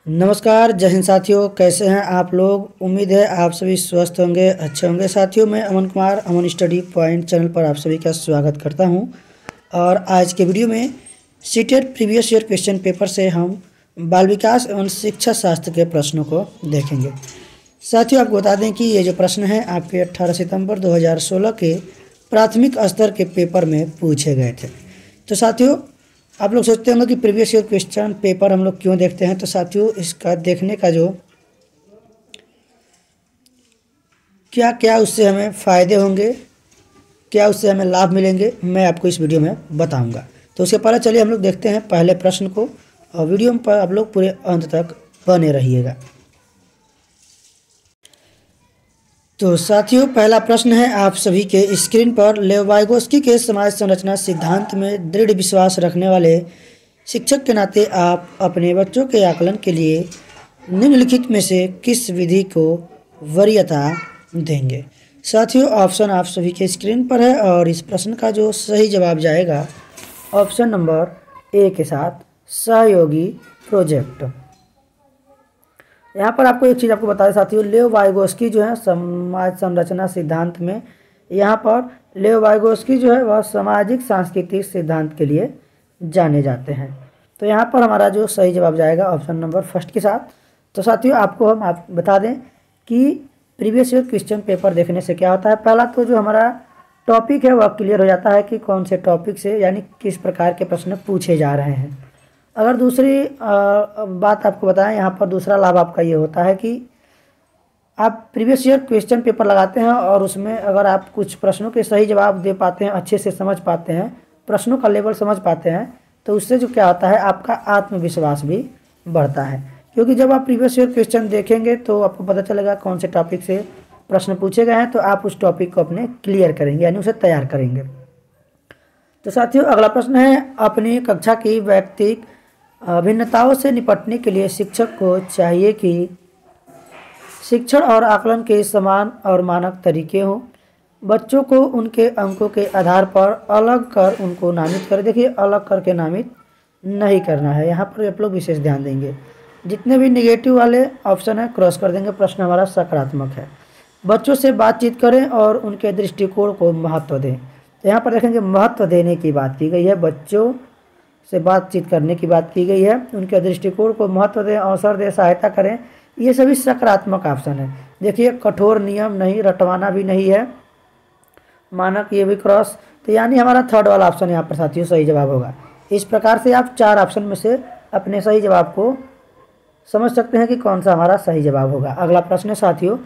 नमस्कार, जय हिंद साथियों। कैसे हैं आप लोग? उम्मीद है आप सभी स्वस्थ होंगे, अच्छे होंगे। साथियों, मैं अमन कुमार अमन स्टडी पॉइंट चैनल पर आप सभी का स्वागत करता हूं। और आज के वीडियो में CTET previous year question paper से हम बाल विकास एवं शिक्षा शास्त्र के प्रश्नों को देखेंगे। साथियों, आपको बता दें कि ये जो प्रश्न हैं आपके 18 सितंबर 2016 के प्राथमिक स्तर के पेपर में पूछे गए थे। तो साथियों, आप लोग सोचते होंगे कि प्रीवियस ईयर क्वेश्चन पेपर हम लोग क्यों देखते हैं। तो साथियों, इसका देखने का जो क्या क्या उससे हमें फ़ायदे होंगे, क्या उससे हमें लाभ मिलेंगे, मैं आपको इस वीडियो में बताऊंगा। तो उसके पहले चलिए हम लोग देखते हैं पहले प्रश्न को, और वीडियो पर आप लोग पूरे अंत तक बने रहिएगा। तो साथियों, पहला प्रश्न है आप सभी के स्क्रीन पर। लेव वाइगोस्की के समाज संरचना सिद्धांत में दृढ़ विश्वास रखने वाले शिक्षक के नाते आप अपने बच्चों के आकलन के लिए निम्नलिखित में से किस विधि को वरीयता देंगे? साथियों, ऑप्शन आप सभी के स्क्रीन पर है और इस प्रश्न का जो सही जवाब जाएगा ऑप्शन नंबर ए के साथ, सहयोगी प्रोजेक्ट। यहाँ पर आपको एक चीज़ आपको बता दें साथियों, लेव वाइगोस्की जो है समाज संरचना सिद्धांत में, यहाँ पर लेव वाइगोस्की जो है वह सामाजिक सांस्कृतिक सिद्धांत के लिए जाने जाते हैं। तो यहाँ पर हमारा जो सही जवाब जाएगा ऑप्शन नंबर फर्स्ट के साथ। तो साथियों, आपको हम बता दें कि प्रीवियस ईयर क्वेश्चन पेपर देखने से क्या होता है। पहला तो जो हमारा टॉपिक है वह क्लियर हो जाता है कि कौन से टॉपिक से यानी किस प्रकार के प्रश्न पूछे जा रहे हैं। अगर दूसरी बात आपको बताएं, यहाँ पर दूसरा लाभ आपका ये होता है कि आप प्रीवियस ईयर क्वेश्चन पेपर लगाते हैं और उसमें अगर आप कुछ प्रश्नों के सही जवाब दे पाते हैं, अच्छे से समझ पाते हैं, प्रश्नों का लेवल समझ पाते हैं, तो उससे जो क्या होता है आपका आत्मविश्वास भी बढ़ता है। क्योंकि जब आप प्रीवियस ईयर क्वेश्चन देखेंगे तो आपको पता चलेगा कौन से टॉपिक से प्रश्न पूछे गए हैं, तो आप उस टॉपिक को अपने क्लियर करेंगे यानी उसे तैयार करेंगे। तो साथियों, अगला प्रश्न है, अपनी कक्षा की व्यक्तिगत भिन्नताओं से निपटने के लिए शिक्षक को चाहिए कि शिक्षण और आकलन के समान और मानक तरीके हों। बच्चों को उनके अंकों के आधार पर अलग कर उनको नामित करें। देखिए, अलग करके नामित नहीं करना है, यहाँ पर आप लोग विशेष ध्यान देंगे। जितने भी निगेटिव वाले ऑप्शन है क्रॉस कर देंगे, प्रश्न हमारा सकारात्मक है। बच्चों से बातचीत करें और उनके दृष्टिकोण को महत्व दें। तो यहाँ पर देखेंगे महत्व देने की बात की गई है, बच्चों से बातचीत करने की बात की गई है, उनके दृष्टिकोण को महत्व दें, अवसर दें, सहायता करें, ये सभी सकारात्मक ऑप्शन है। देखिए, कठोर नियम नहीं, रटवाना भी नहीं है, मानक ये भी क्रॉस। तो यानी हमारा थर्ड वाला ऑप्शन यहाँ पर साथियों सही जवाब होगा। इस प्रकार से आप चार ऑप्शन में से अपने सही जवाब को समझ सकते हैं कि कौन सा हमारा सही जवाब होगा। अगला प्रश्न है साथियों,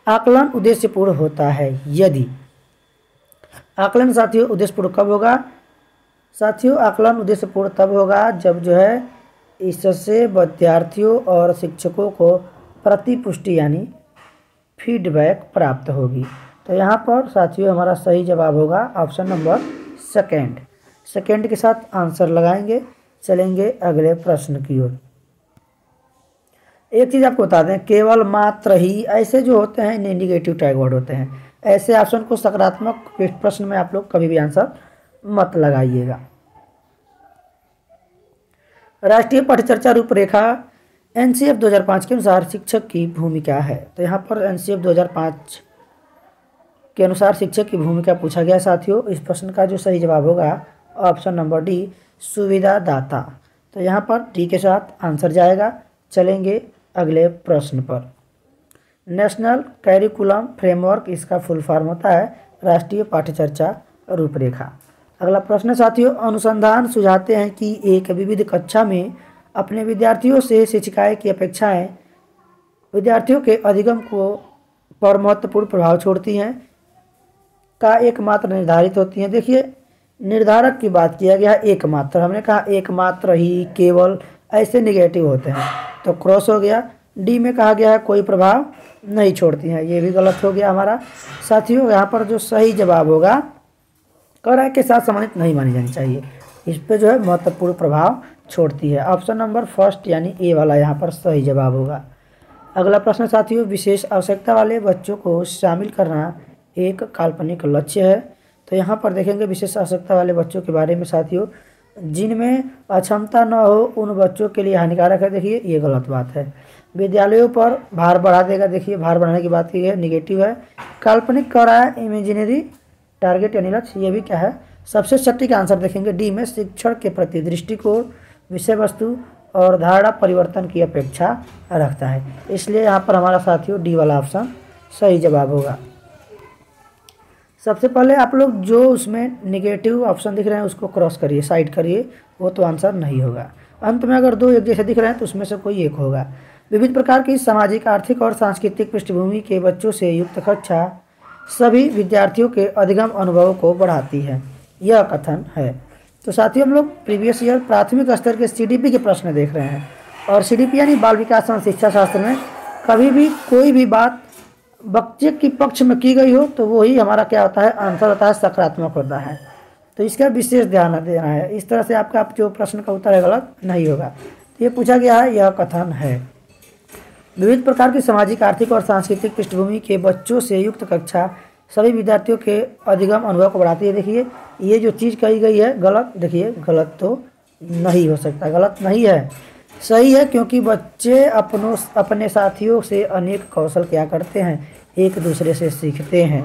आकलन उद्देश्यपूर्ण होता है यदि। आकलन साथियों उद्देश्यपूर्ण कब होगा? साथियों, आकलन उद्देश्यपूर्ण तब होगा जब जो है इससे विद्यार्थियों और शिक्षकों को प्रतिपुष्टि यानी फीडबैक प्राप्त होगी। तो यहाँ पर साथियों हमारा सही जवाब होगा ऑप्शन नंबर सेकेंड के साथ आंसर लगाएंगे। चलेंगे अगले प्रश्न की ओर। एक चीज़ आपको बता दें, केवल मात्र ही ऐसे जो होते हैं इन्हें निगेटिव टैग वर्ड होते हैं। ऐसे ऑप्शन को सकारात्मक प्रश्न में आप लोग कभी भी आंसर मत लगाइएगा। राष्ट्रीय पाठ्यचर्या रूपरेखा एनसीएफ 2005 के अनुसार शिक्षक की भूमिका है। तो यहाँ पर एनसीएफ 2005 के अनुसार शिक्षक की भूमिका पूछा गया साथियों। इस प्रश्न का जो सही जवाब होगा ऑप्शन नंबर डी, सुविधादाता। तो यहाँ पर डी के साथ आंसर जाएगा। चलेंगे अगले प्रश्न पर। नेशनल कैरिकुलम फ्रेमवर्क, इसका फुल फॉर्म होता है राष्ट्रीय पाठ्यचर्या रूपरेखा। अगला प्रश्न साथियों, अनुसंधान सुझाते हैं कि एक विविध कक्षा में अपने विद्यार्थियों से शिक्षिकाएं की अपेक्षाएं विद्यार्थियों के अधिगम को पर महत्वपूर्ण प्रभाव छोड़ती हैं का एकमात्र निर्धारित होती हैं। देखिए, निर्धारक की बात किया गया एकमात्र, हमने कहा एकमात्र ही, केवल, ऐसे निगेटिव होते हैं तो क्रॉस हो गया। डी में कहा गया है कोई प्रभाव नहीं छोड़ती हैं, ये भी गलत हो गया हमारा साथियों। यहाँ पर जो सही जवाब होगा क्रय के साथ संबंधित नहीं मानी जानी चाहिए, इस पे जो है महत्वपूर्ण प्रभाव छोड़ती है। ऑप्शन नंबर फर्स्ट यानी ए वाला यहाँ पर सही जवाब होगा। अगला प्रश्न साथियों, विशेष आवश्यकता वाले बच्चों को शामिल करना एक काल्पनिक लक्ष्य है। तो यहाँ पर देखेंगे विशेष आवश्यकता वाले बच्चों के बारे में साथियों, जिनमें अक्षमता न हो उन बच्चों के लिए हानिकारक है। देखिए ये गलत बात है। विद्यालयों पर भार बढ़ा देगा। देखिए भार बढ़ाने की बात की है, निगेटिव है। काल्पनिक कर रहा है इमेजिनरी टारगेट यानी लक्ष्य, ये भी क्या है। सबसे सटीक आंसर देखेंगे डी में शिक्षण के प्रति दृष्टिकोण विषय वस्तु और धारणा परिवर्तन की अपेक्षा रखता है, इसलिए यहाँ पर हमारा साथियों डी वाला ऑप्शन सही जवाब होगा। सबसे पहले आप लोग जो उसमें निगेटिव ऑप्शन दिख रहे हैं उसको क्रॉस करिए, साइड करिए, वो तो आंसर नहीं होगा। अंत में अगर दो एक जैसे दिख रहे हैं तो उसमें से कोई एक होगा। विविध प्रकार की सामाजिक, आर्थिक और सांस्कृतिक पृष्ठभूमि के बच्चों से युक्त कक्षा सभी विद्यार्थियों के अधिगम अनुभव को बढ़ाती है, यह कथन है। तो साथियों हम लोग प्रीवियस ईयर प्राथमिक स्तर के सीडीपी के प्रश्न देख रहे हैं, और सीडीपी यानी बाल विकास एवं शिक्षा शास्त्र में कभी भी कोई भी बात बच्चे के पक्ष में की गई हो तो वही हमारा क्या होता है, आंसर होता है, सकारात्मक होता है। तो इसका विशेष ध्यान देना है। इस तरह से आपका जो प्रश्न का उत्तर है गलत नहीं होगा। तो ये पूछा गया है, यह कथन है। विविध प्रकार की सामाजिक, आर्थिक और सांस्कृतिक पृष्ठभूमि के बच्चों से युक्त कक्षा सभी विद्यार्थियों के अधिगम अनुभव को बढ़ाती है। देखिए ये जो चीज़ कही गई है गलत, देखिए गलत तो नहीं हो सकता, गलत नहीं है, सही है, क्योंकि बच्चे अपने साथियों से अनेक कौशल क्या करते हैं, एक दूसरे से सीखते हैं,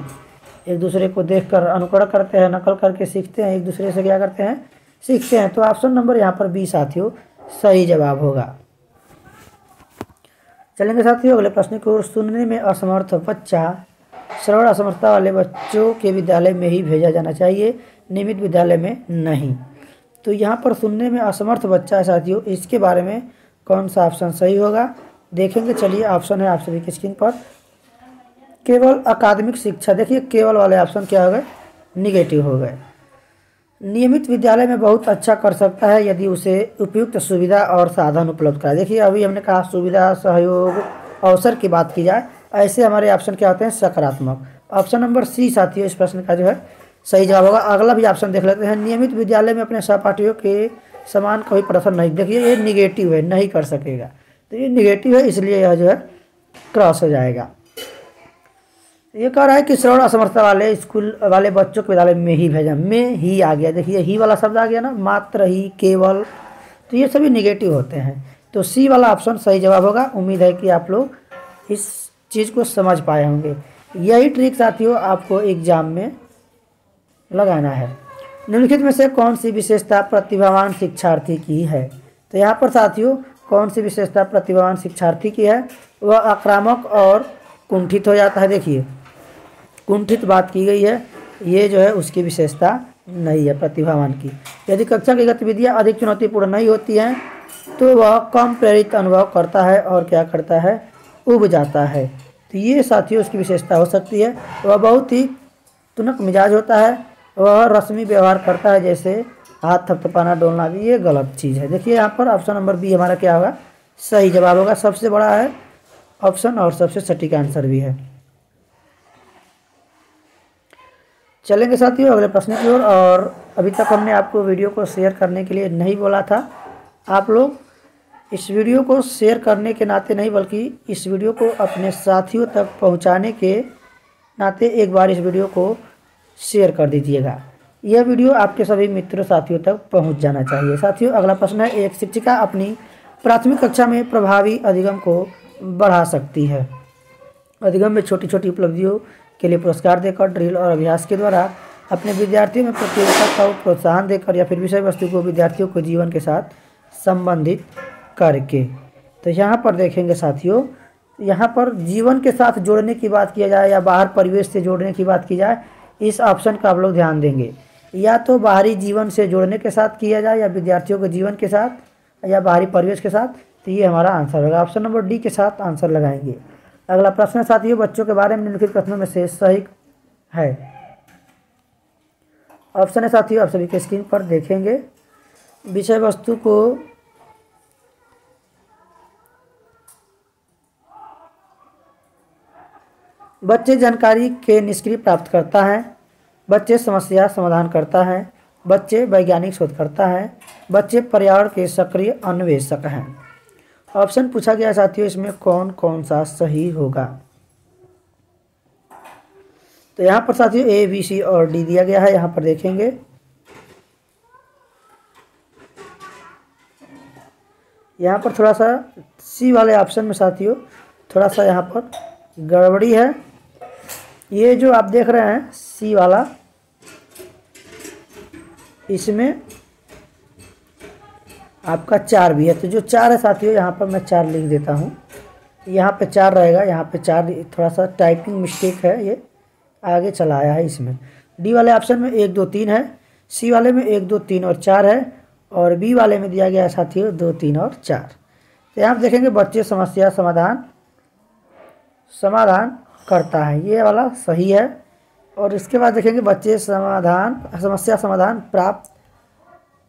एक दूसरे को देखकर अनुकरण करते हैं, नकल करके सीखते हैं, एक दूसरे से क्या करते हैं, सीखते हैं। तो ऑप्शन नंबर यहाँ पर बी साथियों सही जवाब होगा। चलेंगे साथियों अगले प्रश्न की ओर। सुनने में असमर्थ बच्चा श्रवण असमर्थता वाले बच्चों के विद्यालय में ही भेजा जाना चाहिए, नियमित विद्यालय में नहीं। तो यहाँ पर सुनने में असमर्थ बच्चा है साथियों, इसके बारे में कौन सा ऑप्शन सही होगा देखेंगे। चलिए ऑप्शन है आप सभी की स्क्रीन पर। केवल अकादमिक शिक्षा, देखिए केवल वाले ऑप्शन क्या हो गए, निगेटिव हो गए। नियमित विद्यालय में बहुत अच्छा कर सकता है यदि उसे उपयुक्त सुविधा और साधन उपलब्ध कराए। देखिए अभी हमने कहा सुविधा, सहयोग, अवसर की बात की जाए, ऐसे हमारे ऑप्शन क्या होते हैं, सकारात्मक। ऑप्शन नंबर सी साथियों इस प्रश्न का जो है सही जवाब होगा। अगला भी ऑप्शन देख लेते हैं। नियमित विद्यालय में अपने सहपाठियों के समान कोई प्रदर्शन नहीं, देखिए ये निगेटिव है, नहीं कर सकेगा, तो ये निगेटिव है, इसलिए यह जो है क्रॉस हो जाएगा। ये कह रहा है कि श्रवण असमर्थता वाले स्कूल वाले बच्चों को विद्यालय में ही भेजा, में ही आ गया, देखिए ही वाला शब्द आ गया ना, मात्र ही, केवल, तो ये सभी निगेटिव होते हैं। तो सी वाला ऑप्शन सही जवाब होगा। उम्मीद है कि आप लोग इस चीज़ को समझ पाए होंगे। यही ट्रिक साथियों आपको एग्जाम में लगाना है। निम्नलिखित में से कौन सी विशेषता प्रतिभावान शिक्षार्थी की है। तो यहाँ पर साथियों कौन सी विशेषता प्रतिभावान शिक्षार्थी की है, वह आक्रामक और कुंठित हो जाता है। देखिए कुंठित बात की गई है, ये जो है उसकी विशेषता नहीं है प्रतिभावान की। यदि कक्षा की गतिविधियाँ अधिक चुनौतीपूर्ण नहीं होती हैं तो वह कम प्रेरित अनुभव करता है और क्या करता है, उब जाता है। तो ये साथियों उसकी विशेषता हो सकती है। वह बहुत ही तुनक मिजाज होता है, वह रस्मी व्यवहार करता है, जैसे हाथ थपथपाना, डोलना, भी ये गलत चीज़ है। देखिए यहाँ पर ऑप्शन नंबर बी हमारा क्या होगा, सही जवाब होगा। सबसे बड़ा है ऑप्शन और सबसे सटीक आंसर भी है। चलेंगे साथियों अगले प्रश्न की ओर। और अभी तक हमने आपको वीडियो को शेयर करने के लिए नहीं बोला था, आप लोग इस वीडियो को शेयर करने के नाते नहीं बल्कि इस वीडियो को अपने साथियों तक पहुंचाने के नाते एक बार इस वीडियो को शेयर कर दीजिएगा। यह वीडियो आपके सभी मित्रों साथियों तक पहुंच जाना चाहिए। साथियों अगला प्रश्न है, एक शिक्षिका अपनी प्राथमिक कक्षा में प्रभावी अधिगम को बढ़ा सकती है। अधिगम में छोटी छोटी उपलब्धियों के लिए पुरस्कार देकर, ड्रिल और अभ्यास के द्वारा, अपने विद्यार्थियों में प्रतियोगिता को प्रोत्साहन देकर, या फिर विषय वस्तु को विद्यार्थियों को जीवन के साथ संबंधित करके। तो यहाँ पर देखेंगे साथियों, यहाँ पर जीवन के साथ जोड़ने की बात किया जाए या बाहर परिवेश से जोड़ने की बात की जाए, इस ऑप्शन का आप लोग ध्यान देंगे। या तो बाहरी जीवन से जोड़ने के साथ किया जाए, या विद्यार्थियों के जीवन के साथ, या बाहरी परिवेश के साथ, तो ये हमारा आंसर होगा। ऑप्शन नंबर डी के साथ आंसर लगाएंगे। अगला प्रश्न साथियों, बच्चों के बारे में निम्नलिखित प्रश्नों में से सही है। ऑप्शन है साथियों आप सभी के स्क्रीन पर देखेंगे। विषय वस्तु को बच्चे जानकारी के निष्क्रिय प्राप्त करता है, बच्चे समस्या समाधान करता है, बच्चे वैज्ञानिक शोध करता है, बच्चे पर्यावरण के सक्रिय अन्वेषक हैं। ऑप्शन पूछा गया साथियों, इसमें कौन कौन सा सही होगा। तो यहाँ पर साथियों ए, बी, सी और डी दिया गया है। यहाँ पर देखेंगे यहाँ पर थोड़ा सा सी वाले ऑप्शन में साथियों थोड़ा सा यहाँ पर गड़बड़ी है। ये जो आप देख रहे हैं सी वाला, इसमें आपका 4 भी है, तो जो 4 है साथियों यहाँ पर मैं 4 लिख देता हूँ। यहाँ पे 4 रहेगा, यहाँ पे 4, थोड़ा सा टाइपिंग मिस्टेक है, ये आगे चला आया है इसमें। डी वाले ऑप्शन में 1 2 3 है, सी वाले में 1 2 3 और 4 है, और बी वाले में दिया गया है साथियों 2 3 और 4। तो यहाँ आप देखेंगे बच्चे समस्या समाधान करता है, ये वाला सही है। और इसके बाद देखेंगे बच्चे समस्या समाधान प्राप्त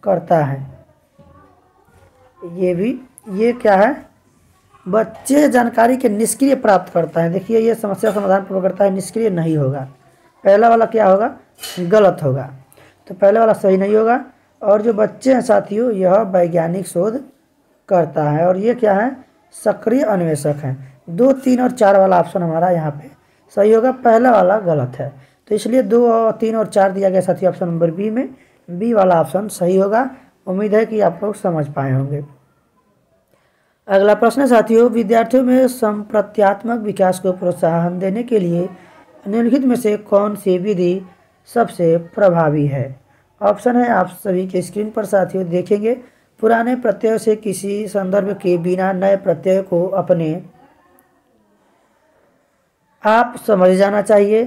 करता है, ये क्या है, बच्चे जानकारी के निष्क्रिय प्राप्त करता है। देखिए ये समस्या समाधान प्राप्त करता है, निष्क्रिय नहीं होगा, पहला वाला क्या होगा, गलत होगा, तो पहले वाला सही नहीं होगा। और जो बच्चे हैं साथियों यह वैज्ञानिक शोध करता है, और ये क्या है, सक्रिय अन्वेषक हैं। 2 3 और 4 वाला ऑप्शन हमारा यहाँ पे सही होगा, पहला वाला गलत है, तो इसलिए 2 3 और 4 दिया गया साथियों ऑप्शन नंबर बी में, बी वाला ऑप्शन सही होगा। उम्मीद है कि आप लोग समझ पाए होंगे। अगला प्रश्न है साथियों, विद्यार्थियों में संप्रत्यात्मक विकास को प्रोत्साहन देने के लिए निम्नलिखित में से कौन सी विधि सबसे प्रभावी है। ऑप्शन है आप सभी के स्क्रीन पर साथियों देखेंगे। पुराने प्रत्यय से किसी संदर्भ के बिना नए प्रत्यय को अपने आप समझ जाना चाहिए।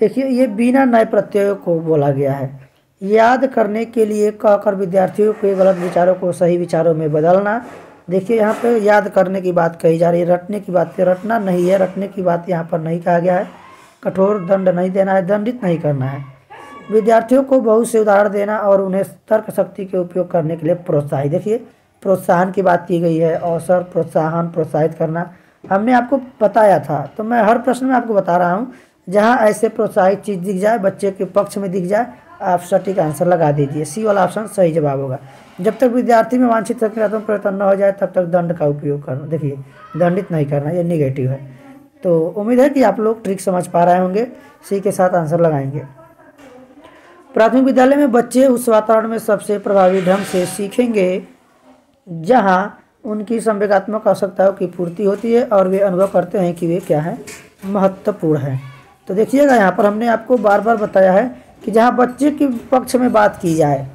देखिए ये बिना नए प्रत्ययों को बोला गया है। याद करने के लिए कहकर विद्यार्थियों के गलत विचारों को सही विचारों में बदलना। देखिए यहाँ पे याद करने की बात कही जा रही है, रटने की बात, रटना नहीं है, रटने की बात यहाँ पर नहीं कहा गया है। कठोर दंड नहीं देना है, दंडित नहीं करना है। विद्यार्थियों को बहुत से उदाहरण देना और उन्हें तर्क शक्ति के उपयोग करने के लिए प्रोत्साहित। देखिए प्रोत्साहन की बात की गई है, अवसर, प्रोत्साहन, प्रोत्साहित करना हमने आपको बताया था, तो मैं हर प्रश्न में आपको बता रहा हूँ। जहाँ ऐसे प्रोत्साहित चीज़ दिख जाए, बच्चे के पक्ष में दिख जाए, आप सटीक आंसर लगा दीजिए, सी वाला ऑप्शन सही जवाब होगा। जब तक विद्यार्थी में वांछित सकारात्मक परिवर्तन न हो जाए तब तक दंड का उपयोग करना। देखिए दंडित नहीं करना, ये निगेटिव है। तो उम्मीद है कि आप लोग ट्रिक समझ पा रहे होंगे, सी के साथ आंसर लगाएंगे। प्राथमिक विद्यालय में बच्चे उस वातावरण में सबसे प्रभावी ढंग से सीखेंगे जहाँ उनकी संवेगात्मक आवश्यकताओं की पूर्ति होती है और वे अनुभव करते हैं कि वे क्या है, महत्वपूर्ण है। तो देखिएगा यहाँ पर हमने आपको बार बार बताया है कि जहाँ बच्चे के पक्ष में बात की जाए,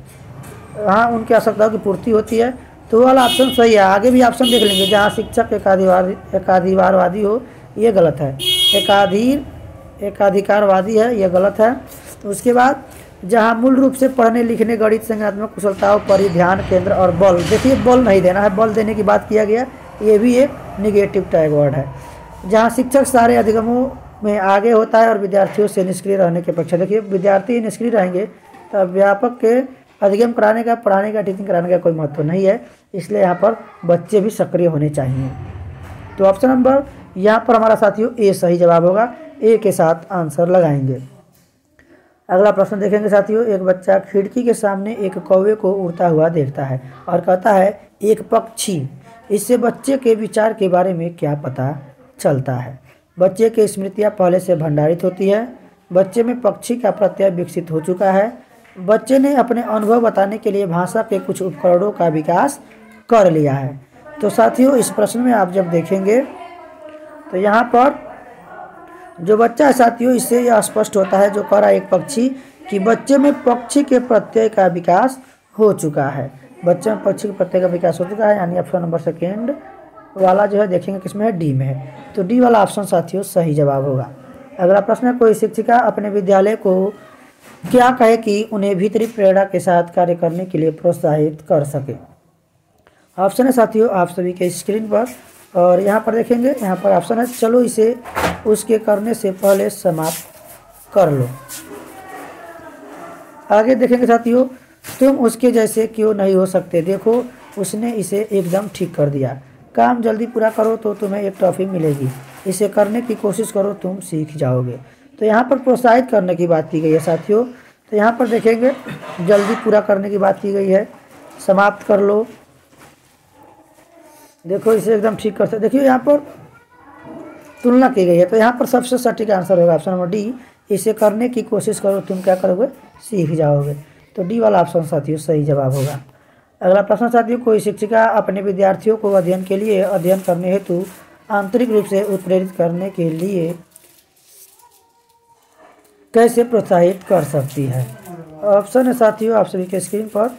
हाँ उनकी आवश्यकताओं की पूर्ति होती है, तो वो वाला ऑप्शन सही है। आगे भी ऑप्शन देख लेंगे, जहाँ शिक्षक एकाधिकारवादी हो, ये गलत है। एकाधिकारवादी है, ये गलत है। उसके बाद जहाँ मूल रूप से पढ़ने लिखने, गणित, संज्ञानात्मक कुशलताओं पर ही ध्यान केंद्र और बल, देखिए बल नहीं देना है, बल देने की बात किया गया, ये भी एक निगेटिव टैग वर्ड है। जहाँ शिक्षक सारे अधिगमों में आगे होता है और विद्यार्थियों से निष्क्रिय रहने की अपेक्षा, देखिए विद्यार्थी निष्क्रिय रहेंगे तो अध्यापक के अधिगम कराने का, पढ़ाने का, टीचिंग कराने का कोई महत्व नहीं है, इसलिए यहाँ पर बच्चे भी सक्रिय होने चाहिए। तो ऑप्शन नंबर यहाँ पर हमारा साथियों ए सही जवाब होगा, ए के साथ आंसर लगाएंगे। अगला प्रश्न देखेंगे साथियों, एक बच्चा खिड़की के सामने एक कौवे को उड़ता हुआ देखता है और कहता है एक पक्षी। इससे बच्चे के विचार के बारे में क्या पता चलता है। बच्चे की स्मृतियाँ पहले से भंडारित होती है, बच्चे में पक्षी का प्रत्यय विकसित हो चुका है, बच्चे ने अपने अनुभव बताने के लिए भाषा के कुछ उपकरणों का विकास कर लिया है। तो साथियों इस प्रश्न में आप जब देखेंगे तो यहाँ पर जो बच्चा है साथियों, इससे यह स्पष्ट होता है जो कह रहा है एक पक्षी, कि बच्चे में पक्षी के प्रत्यय का विकास हो चुका है। बच्चे में पक्षी के प्रत्यय का विकास हो चुका है, यानी ऑप्शन नंबर सेकेंड वाला जो है देखेंगे किसमें है, डी में है। तो डी वाला ऑप्शन साथियों सही जवाब होगा। अगला प्रश्न है, कोई शिक्षिका अपने विद्यालय को क्या कहे कि उन्हें भीतरी प्रेरणा के साथ कार्य करने के लिए प्रोत्साहित कर सके। ऑप्शन है साथियों आप सभी के स्क्रीन पर, और यहाँ पर देखेंगे, यहाँ पर ऑप्शन है चलो इसे उसके करने से पहले समाप्त कर लो। आगे देखेंगे साथियों, तुम उसके जैसे क्यों नहीं हो सकते, देखो उसने इसे एकदम ठीक कर दिया। काम जल्दी पूरा करो तो तुम्हें एक ट्रॉफी मिलेगी, इसे करने की कोशिश करो तुम सीख जाओगे। तो यहाँ पर प्रोत्साहित करने की बात की गई है साथियों। तो यहाँ पर देखेंगे जल्दी पूरा करने की बात की गई है, समाप्त कर लो, देखो इसे एकदम ठीक कर सकते। देखिए यहाँ पर तुलना की गई है, तो यहाँ पर सबसे सटीक आंसर होगा ऑप्शन नंबर डी, इसे करने की कोशिश करो तुम क्या करोगे, सीख जाओगे। तो डी वाला ऑप्शन साथियों सही जवाब होगा। अगला प्रश्न साथियों, कोई शिक्षिका अपने विद्यार्थियों को अध्ययन के लिए अध्ययन करने हेतु आंतरिक रूप से उत्प्रेरित करने के लिए कैसे प्रोत्साहित कर सकती है? ऑप्शन है साथियों आप सभी के स्क्रीन पर,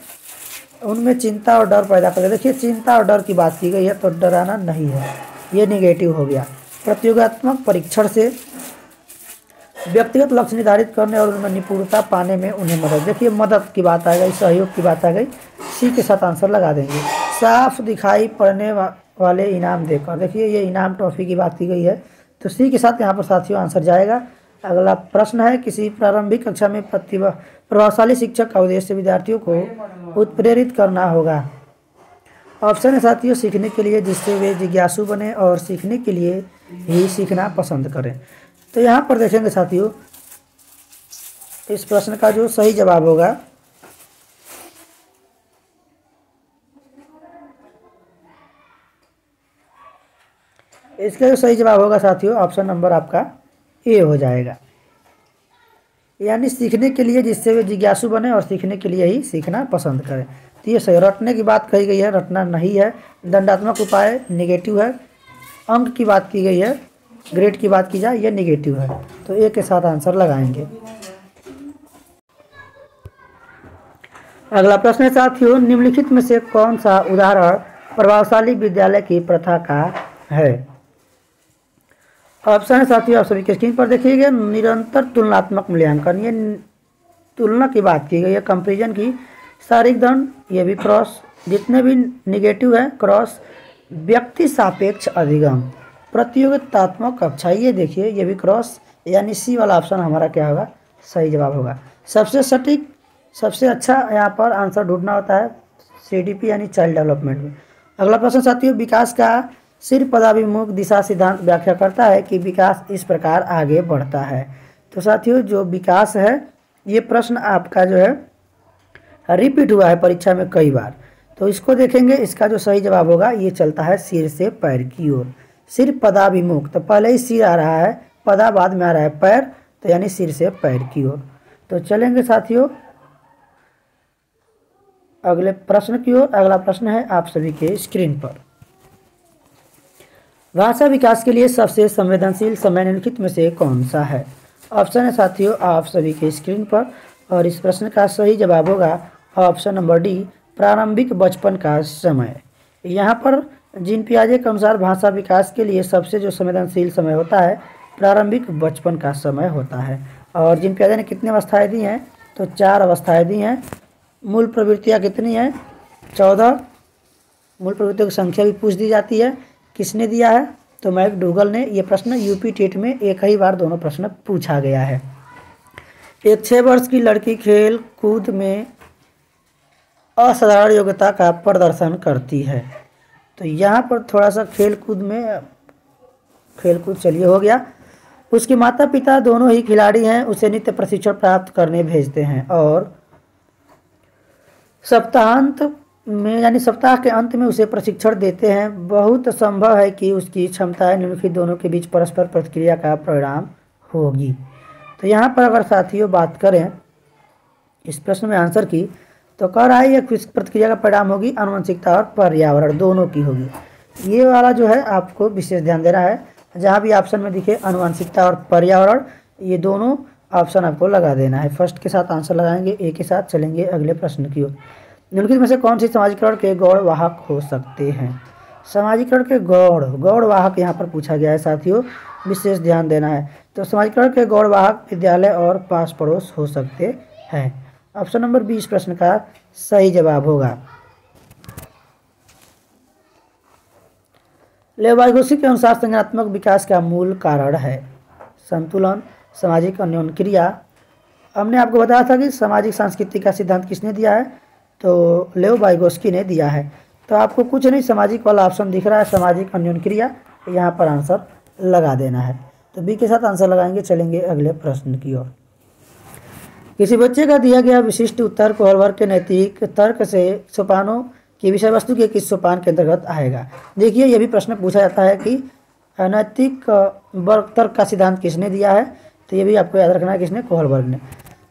उनमें चिंता और डर पैदा कर। देखिए चिंता और डर की बात की गई है तो डराना नहीं है, ये निगेटिव हो गया। प्रतियोगात्मक परीक्षण से व्यक्तिगत लक्ष्य निर्धारित करने और उनमें निपुणता पाने में उन्हें मदद। देखिए मदद की बात आ गई, सहयोग की बात आ गई, सी के साथ आंसर लगा देंगे। साफ दिखाई पड़ने वाले इनाम देकर, देखिए ये इनाम ट्रॉफी की बात की गई है तो सी के साथ यहाँ पर साथियों आंसर जाएगा। अगला प्रश्न है, किसी प्रारंभिक कक्षा में प्रभावशाली शिक्षक का उद्देश्य विद्यार्थियों को उत्प्रेरित करना होगा। ऑप्शन है साथियों, सीखने के लिए जिससे वे जिज्ञासु बने और सीखने के लिए ही सीखना पसंद करें। तो यहाँ पर देखेंगे साथियों इस प्रश्न का जो सही जवाब होगा इसका जो सही जवाब होगा साथियों ऑप्शन नंबर आपका ए हो जाएगा, यानी सीखने के लिए जिससे वे जिज्ञासु बने और सीखने के लिए ही सीखना पसंद करें। तो ये सही, रटने की बात कही गई है, रटना नहीं है। दंडात्मक उपाय नेगेटिव है। अंक की बात की गई है, ग्रेड की बात की जाए ये नेगेटिव है, तो ए के साथ आंसर लगाएंगे। अगला प्रश्न है साथियों, निम्नलिखित में से कौन सा उदाहरण प्रभावशाली विद्यालय की प्रथा का है? ऑप्शन है साथियों आप सभी के स्क्रीन पर देखिएगा। निरंतर तुलनात्मक मूल्यांकन, ये तुलना की बात की गई है। कंपैरिजन की, शारीरिक दंड, ये भी क्रॉस, जितने भी निगेटिव है क्रॉस। व्यक्ति सापेक्ष अधिगम, प्रतियोगितात्मक कक्षा, ये देखिए ये भी क्रॉस, यानी सी वाला ऑप्शन हमारा क्या होगा, सही जवाब होगा। सबसे सटीक, सबसे अच्छा यहाँ पर आंसर ढूंढना होता है CDP यानी चाइल्ड डेवलपमेंट में। अगला प्रश्न साथियों, विकास का सिर्फ पदाभिमुख दिशा सिद्धांत व्याख्या करता है कि विकास इस प्रकार आगे बढ़ता है। तो साथियों जो विकास है ये प्रश्न आपका जो है रिपीट हुआ है परीक्षा में कई बार, तो इसको देखेंगे। इसका जो सही जवाब होगा ये चलता है सिर से पैर की ओर। सिर्फ पदाभिमुख, तो पहले ही सिर आ रहा है, पदा बाद में आ रहा है पैर, तो यानी सिर से पैर की ओर। तो चलेंगे साथियों अगले प्रश्न की ओर। अगला प्रश्न है आप सभी के स्क्रीन पर, भाषा विकास के लिए सबसे संवेदनशील समय निम्नलिखित में से कौन सा है? ऑप्शन है साथियों आप सभी के स्क्रीन पर, और इस प्रश्न का सही जवाब होगा ऑप्शन नंबर डी, प्रारंभिक बचपन का समय। यहाँ पर जीन पियाजे के अनुसार भाषा विकास के लिए सबसे जो संवेदनशील समय होता है प्रारंभिक बचपन का समय होता है। और जीन पियाजे ने कितनी अवस्थाएं दी हैं? तो 4 अवस्थाएं दी हैं। मूल प्रवृत्तियाँ कितनी हैं? 14। मूल प्रवृत्तियों की संख्या भी पूछ दी जाती है, किसने दिया है? तो मैकडूगल ने। ये प्रश्न यूपी टेट में एक ही बार दोनों प्रश्न पूछा गया है। एक 6 वर्ष की लड़की खेल कूद में असाधारण योग्यता का प्रदर्शन करती है। तो यहाँ पर थोड़ा सा खेल कूद चलिए हो गया। उसके माता पिता दोनों ही खिलाड़ी हैं, उसे नित्य प्रशिक्षण प्राप्त करने भेजते हैं और सप्ताहांत में यानी सप्ताह के अंत में उसे प्रशिक्षण देते हैं। बहुत संभव है कि उसकी क्षमताएं निम्नलिखित दोनों के बीच परस्पर प्रतिक्रिया का परिणाम होगी। तो यहाँ पर अगर साथियों बात करें इस प्रश्न में आंसर की, तो कह रहा है ये किस प्रतिक्रिया का परिणाम होगी? आनुवंशिकता और पर्यावरण दोनों की होगी। ये वाला जो है आपको विशेष ध्यान देना है, जहाँ भी ऑप्शन में दिखे आनुवंशिकता और पर्यावरण, ये दोनों ऑप्शन आपको लगा देना है। फर्स्ट के साथ आंसर लगाएंगे, ए के साथ चलेंगे अगले प्रश्न की ओर। निम्नलिखित में से कौन सी समाजीकरण के गौण वाहक हो सकते हैं? समाजीकरण के गौण वाहक यहाँ पर पूछा गया है साथियों, विशेष ध्यान देना है। तो समाजीकरण के गौण वाहक विद्यालय और पास पड़ोस हो सकते हैं। ऑप्शन नंबर 20 प्रश्न का सही जवाब होगा। लेव वाइगोत्स्की के अनुसार संज्ञानात्मक विकास का मूल कारण है संतुलन, सामाजिक अन्योन्य क्रिया। हमने आपको बताया था कि सामाजिक सांस्कृतिक का सिद्धांत किसने दिया है? तो लेव वाइगोत्स्की ने दिया है। तो आपको कुछ नहीं, सामाजिक वाला ऑप्शन दिख रहा है, सामाजिक अन्योन्य क्रिया, यहाँ पर आंसर लगा देना है। तो बी के साथ आंसर लगाएंगे, चलेंगे अगले प्रश्न की ओर। किसी बच्चे का दिया गया विशिष्ट उत्तर कोहल वर्ग के नैतिक तर्क से सोपानों की विषय वस्तु के किस सोपान के अंतर्गत आएगा? देखिए ये भी प्रश्न पूछा जाता है कि अनैतिक वर्ग तर्क का सिद्धांत किसने दिया है? तो ये भी आपको याद रखना है, किसने? कोहल वर्ग ने।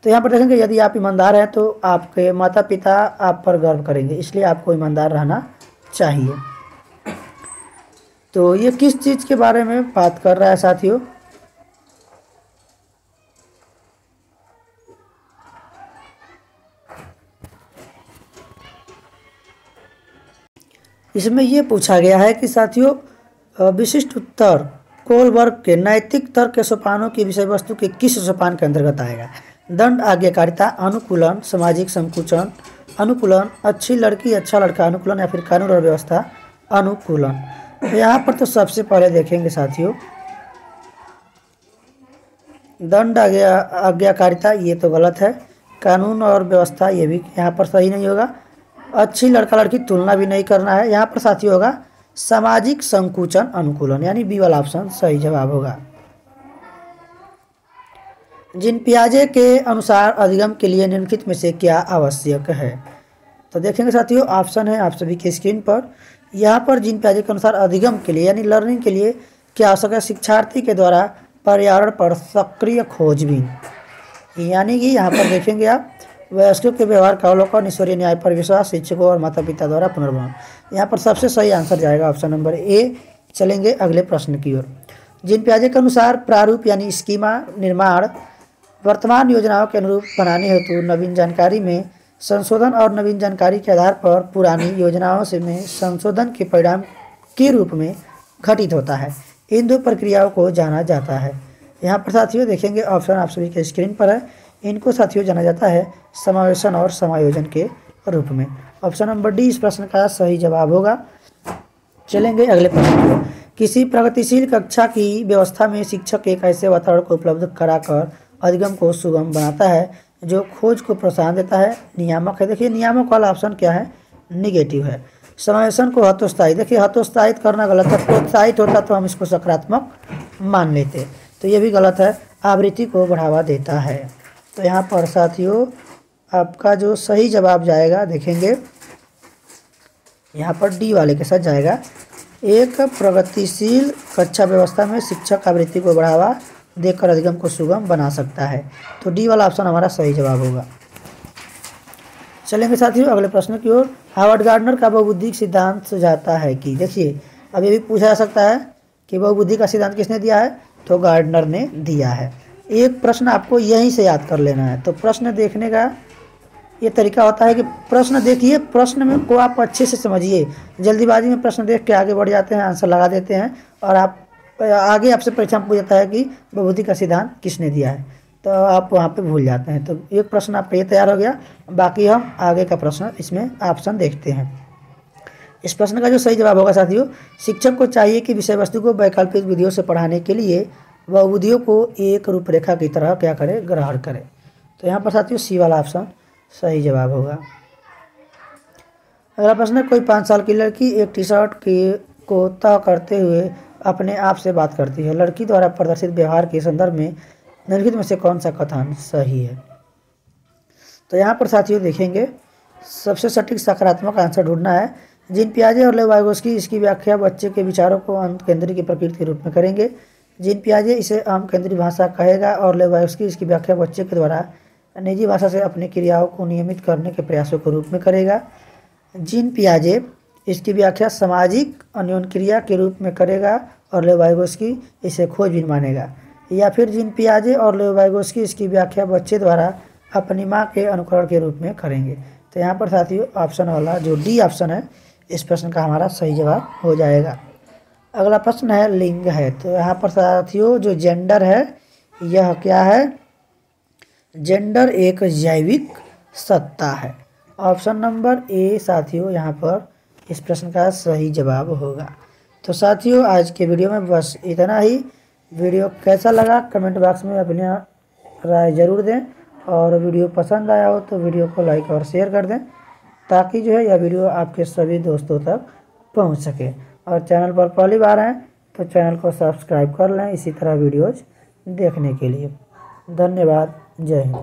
तो यहाँ पर देखेंगे यदि आप ईमानदार हैं तो आपके माता पिता आप पर गर्व करेंगे, इसलिए आपको ईमानदार रहना चाहिए। तो ये किस चीज़ के बारे में बात कर रहा है साथियों? इसमें ये पूछा गया है कि साथियों विशिष्ट उत्तर कोलबर्ग के नैतिक तर्क के सोपानों की विषय वस्तु के किस सोपान के अंतर्गत आएगा? दंड, आज्ञाकारिता, अनुकूलन, सामाजिक संकुचन, अनुकूलन, अच्छी लड़की अच्छा लड़का अनुकूलन, या फिर कानून और व्यवस्था अनुकूलन। तो यहाँ पर तो सबसे पहले देखेंगे साथियों दंड, आज्ञाकारिता ये तो गलत है। कानून और व्यवस्था ये भी यहाँ पर सही नहीं होगा। अच्छी लड़का लड़की तुलना भी नहीं करना है। यहाँ पर साथियों होगा सामाजिक संकुचन अनुकूलन, यानी बी वाला ऑप्शन सही जवाब होगा। जिन पियाजे के अनुसार अधिगम के लिए निम्नलिखित में से क्या आवश्यक है? तो देखेंगे साथियों ऑप्शन है आप सभी के स्क्रीन पर। यहाँ पर जिन पियाजे के अनुसार अधिगम के लिए यानी लर्निंग के लिए क्या आवश्यक है? शिक्षार्थी के द्वारा पर्यावरण पर सक्रिय खोजबीन, यानी कि यहाँ पर देखेंगे आप वयस्कों के व्यवहार का अवलोकन, ईश्वरीय न्याय पर विश्वास, शिक्षकों और माता पिता द्वारा पुनर्भ्रमण। यहाँ पर सबसे सही आंसर जाएगा ऑप्शन नंबर ए। चलेंगे अगले प्रश्न की ओर। जिन पियाजे के अनुसार प्रारूप यानी स्कीमा निर्माण वर्तमान योजनाओं के अनुरूप बनाने हेतु नवीन जानकारी में संशोधन और नवीन जानकारी के आधार पर पुरानी योजनाओं से में संशोधन के परिणाम के रूप में घटित होता है, इन दो प्रक्रियाओं को जाना जाता है। यहाँ पर साथियों देखेंगे ऑप्शन आप सभी के स्क्रीन पर है। इनको साथियों जाना जाता है समावेशन और समायोजन के रूप में। ऑप्शन नंबर डी इस प्रश्न का सही जवाब होगा। चलेंगे अगले प्रश्न की ओर। किसी प्रगतिशील कक्षा की व्यवस्था में शिक्षक एक ऐसे वातावरण को उपलब्ध कराकर अधिगम को सुगम बनाता है जो खोज को प्रोत्साहन देता है। नियामक है, देखिए नियामक वाला ऑप्शन क्या है? निगेटिव है। समावेशन को हतोत्साही, देखिए हतोत्साहित करना गलत है। प्रोत्साहित होता तो हम इसको सकारात्मक मान लेते, तो ये भी गलत है। आवृत्ति को बढ़ावा देता है। तो यहाँ पर साथियों आपका जो सही जवाब जाएगा देखेंगे यहाँ पर डी वाले के साथ जाएगा। एक प्रगतिशील कक्षा व्यवस्था में शिक्षक आवृत्ति को बढ़ावा देकर अधिगम को सुगम बना सकता है, तो डी वाला ऑप्शन हमारा सही जवाब होगा। चलेंगे साथियों अगले प्रश्न की ओर। हार्वर्ड गार्डनर का बहुबुद्धिक सिद्धांत सुझाता है कि, देखिए अब ये भी पूछा जा सकता है कि बहुबुद्धि का सिद्धांत किसने दिया है? तो गार्डनर ने दिया है। एक प्रश्न आपको यहीं से याद कर लेना है। तो प्रश्न देखने का ये तरीका होता है कि प्रश्न देखिए, प्रश्न में को आप अच्छे से समझिए। जल्दीबाजी में प्रश्न देख के आगे बढ़ जाते हैं, आंसर लगा देते हैं, और आप आगे आपसे परीक्षा में पूछ जाता है कि बहुबुद्धि का सिद्धांत किसने दिया है, तो आप वहाँ पे भूल जाते हैं। तो एक प्रश्न आपका ये तैयार हो गया। बाकी हम आगे का प्रश्न इसमें ऑप्शन देखते हैं। इस प्रश्न का जो सही जवाब होगा साथियों, शिक्षक को चाहिए कि विषय वस्तु को वैकल्पिक विधियों से पढ़ाने के लिए बहुबुद्धियों को एक रूपरेखा की तरह क्या करे? ग्रहण करे। तो यहाँ पर साथियों सी वाला ऑप्शन सही जवाब होगा। अगला प्रश्न है, कोई 5 साल की लड़की एक टी शर्ट को तय करते हुए अपने आप से बात करती है। लड़की द्वारा प्रदर्शित व्यवहार के संदर्भ में निम्नलिखित में से कौन सा कथन सही है? तो यहाँ पर साथियों देखेंगे सबसे सटीक सकारात्मक आंसर ढूंढना है। जिन पियाजे और लेवाइगोस्की इसकी व्याख्या बच्चे के विचारों को अंत केंद्रीय की प्रकृति के रूप में करेंगे। जिन पियाजे इसे आम केंद्रीय भाषा कहेगा और लेवाइगोस्की इसकी व्याख्या बच्चे के द्वारा निजी भाषा से अपनी क्रियाओं को नियमित करने के प्रयासों के रूप में करेगा। जिन पियाजे इसकी व्याख्या सामाजिक अन्योन्य क्रिया के रूप में करेगा और लेवाइगोस्की इसे खोजबीन मानेगा। या फिर जिन पियाजे और लेवाइगोस्की इसकी व्याख्या बच्चे द्वारा अपनी माँ के अनुकरण के रूप में करेंगे। तो यहाँ पर साथियों ऑप्शन वाला जो डी ऑप्शन है इस प्रश्न का हमारा सही जवाब हो जाएगा। अगला प्रश्न है लिंग है। तो यहाँ पर साथियों जो जेंडर है यह क्या है? जेंडर एक जैविक सत्ता है। ऑप्शन नंबर ए साथियों यहाँ पर इस प्रश्न का सही जवाब होगा। तो साथियों आज के वीडियो में बस इतना ही। वीडियो कैसा लगा कमेंट बॉक्स में अपनी राय ज़रूर दें, और वीडियो पसंद आया हो तो वीडियो को लाइक और शेयर कर दें, ताकि जो है यह वीडियो आपके सभी दोस्तों तक पहुंच सके। और चैनल पर पहली बार आएँ तो चैनल को सब्सक्राइब कर लें इसी तरह वीडियोज़ देखने के लिए। धन्यवाद। जय हिंद।